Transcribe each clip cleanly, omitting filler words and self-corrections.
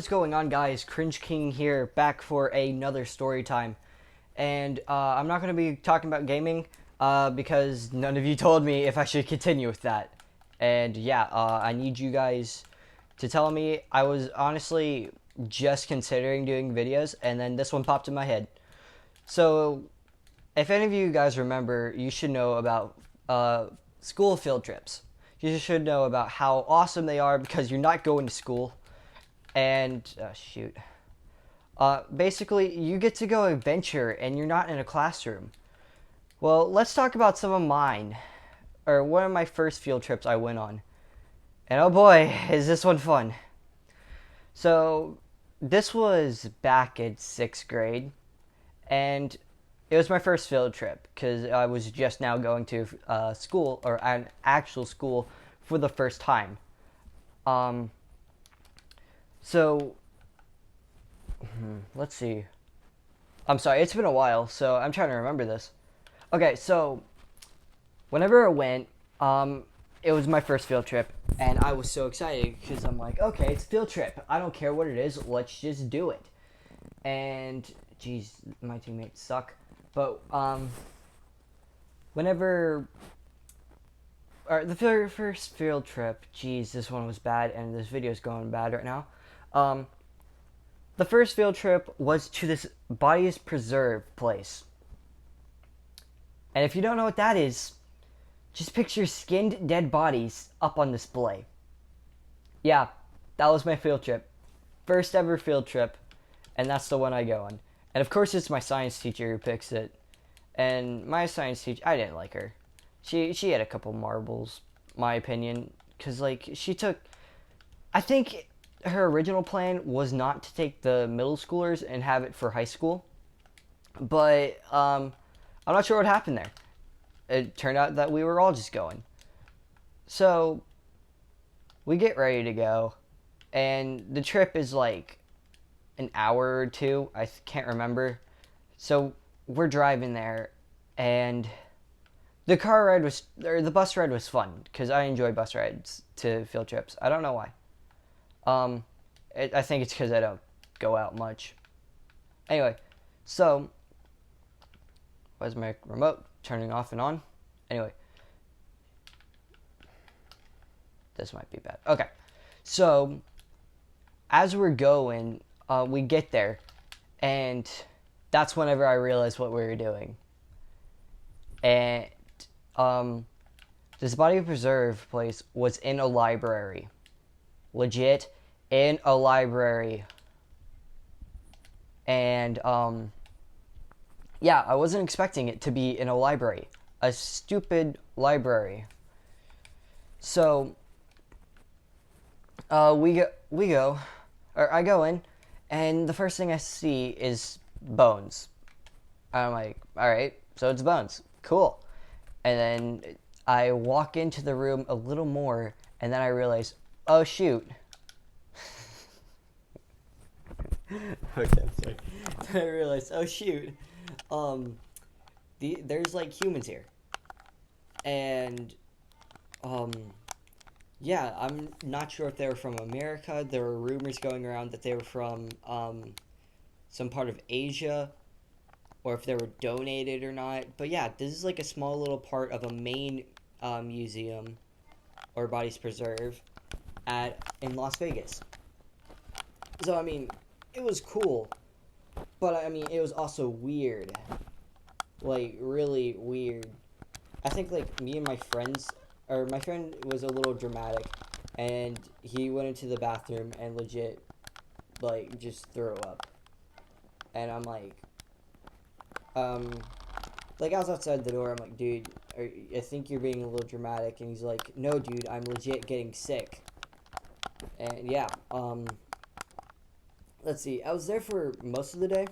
is going on, guys? Cringe King here, back for another story time. And I'm not going to be talking about gaming because none of you told me if I should continue with that. And yeah, I need you guys to tell me. I was honestly just considering doing videos, and then this one popped in my head. So, if any of you guys remember, you should know about school field trips. You should know about how awesome they are because you're not going to school. And shoot. Basically, you get to go adventure and you're not in a classroom. Well, let's talk about some of mine, or one of my first field trips I went on. And oh boy, is this one fun. So, this was back in 6th grade, and it was my first field trip because I was just now going to school, or an actual school, for the first time. Um, so, let's see. I'm sorry, it's been a while, so I'm trying to remember this. Okay, so whenever I went, it was my first field trip, and I was so excited because I'm like, okay, it's a field trip. I don't care what it is. Let's just do it. And geez, my teammates suck. But whenever the very first field trip, geez, this one was bad, and this video is going bad right now. The first field trip was to this Bodies Preserve place. And if you don't know what that is, just picture skinned dead bodies up on display. Yeah, that was my field trip. First ever field trip, and that's the one I go on. And of course it's my science teacher who picks it. And my science teacher, I didn't like her. She had a couple marbles, my opinion, because like she took, I think her original plan was not to take the middle schoolers and have it for high school. But I'm not sure what happened there. It turned out that we were all just going. So we get ready to go, and the trip is like an hour or two. I can't remember. So we're driving there, and the bus ride was fun because I enjoy bus rides to field trips. I don't know why. I think it's because I don't go out much. Anyway, so where's my remote turning off and on? Anyway, this might be bad. Okay, so as we're going, we get there, and that's whenever I realized what we were doing. And this Body Preserve place was in a library. Legit in a library. And yeah, I wasn't expecting it to be in a library. A stupid library. So we go, or I go in, and the first thing I see is bones. I'm like, all right, so it's bones. Cool. And then I walk into the room a little more, and then I realize, oh shoot. Okay, I'm sorry. Then I realized, oh shoot. There's like humans here. And yeah, I'm not sure if they were from America. There were rumors going around that they were from some part of Asia, or if they were donated or not. But yeah, this is like a small little part of a main museum or Bodies Preserve in Las Vegas. So I mean, it was cool, but I mean, it was also weird, like really weird. I think like me and my friends, or my friend was a little dramatic, and he went into the bathroom and legit like just threw up, and I'm like I was outside the door. I'm like, dude, I think you're being a little dramatic. And he's like, no, dude, I'm legit getting sick. And yeah, let's see. I was there for most of the day,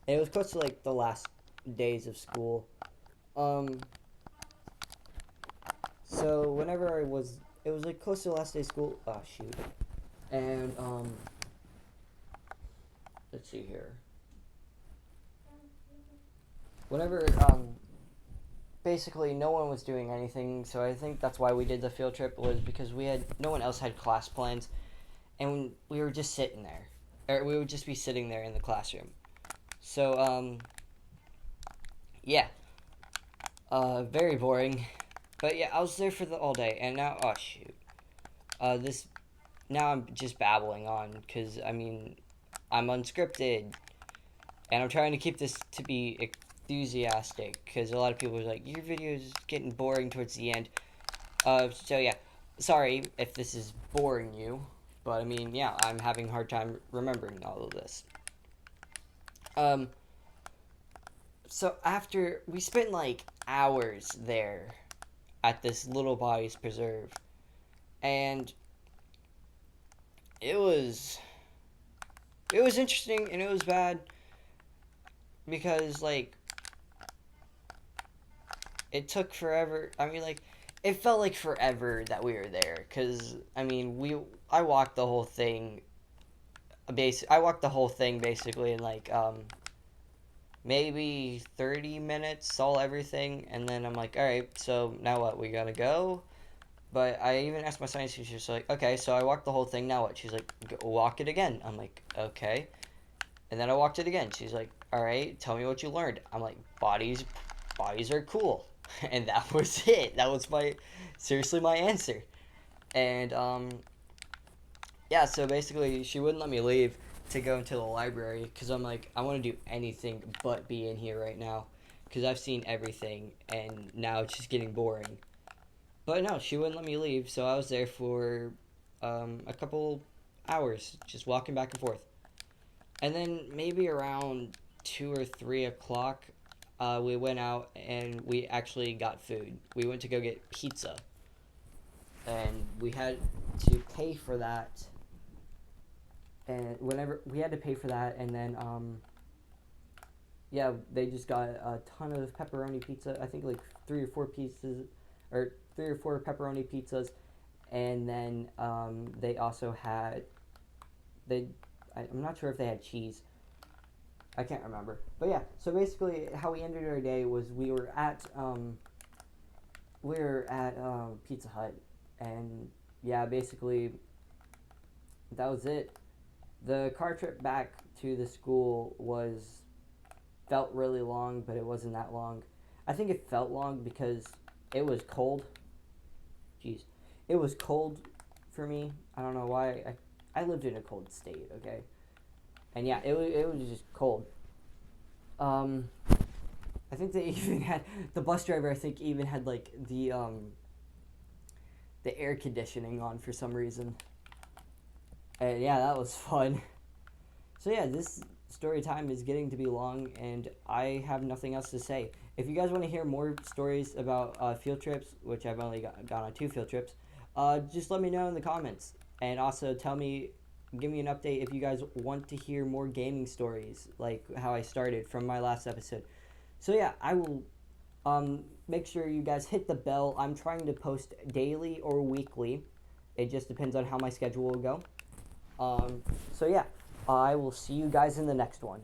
and it was close to like the last days of school. So whenever it was like close to the last day of school. Oh shoot. And let's see here. Whenever basically no one was doing anything, so I think that's why we did the field trip, was because no one else had class plans, and we were just sitting there. or we would just be sitting there in the classroom. So yeah, very boring. But yeah, I was there for the all day, and now oh shoot, this now I'm just babbling on because I mean I'm unscripted, and I'm trying to keep this to be enthusiastic because a lot of people are like your video is getting boring towards the end. So yeah, sorry if this is boring you, but I mean yeah, I'm having a hard time remembering all of this. Um, so after we spent like hours there at this little bodies preserve, and it was it was interesting and it was bad because like it took forever. I mean like it felt like forever that we were there because I mean I walked the whole thing. I walked the whole thing basically in like maybe 30 minutes, saw everything, and then I'm like, all right, so now what? We gotta go. But I even asked my science teacher, she's like, okay, so I walked the whole thing, now what? She's like, walk it again. I'm like, okay. And then I walked it again. She's like, all right, tell me what you learned. I'm like, bodies are cool. And that was it. That was seriously my answer. And, yeah, so basically, she wouldn't let me leave to go into the library because I'm like, I want to do anything but be in here right now because I've seen everything and now it's just getting boring. But no, she wouldn't let me leave, so I was there for a couple hours, just walking back and forth. And then maybe around 2 or 3 o'clock, we went out and we actually got food. We went to go get pizza, and we had to pay for that. And whenever we had to pay for that, and then yeah, they just got a ton of pepperoni pizza. I think like 3 or 4 pieces, or 3 or 4 pepperoni pizzas, and then they also had they. I'm not sure if they had cheese. I can't remember, but yeah. So basically, how we ended our day was we were at Pizza Hut, and yeah, basically that was it. The car trip back to the school felt really long, but it wasn't that long. I think it felt long because it was cold. Jeez, it was cold for me. I don't know why. I lived in a cold state, okay, and yeah, it was just cold. Um, I think they even had the bus driver. I think even had like the air conditioning on for some reason, and yeah, that was fun. So yeah, this story time is getting to be long, and I have nothing else to say. If you guys want to hear more stories about field trips, which I've only gone on 2 field trips, just let me know in the comments, and also give me an update if you guys want to hear more gaming stories, like how I started from my last episode. So yeah, I will make sure you guys hit the bell. I'm trying to post daily or weekly. It just depends on how my schedule will go. So yeah, I will see you guys in the next one.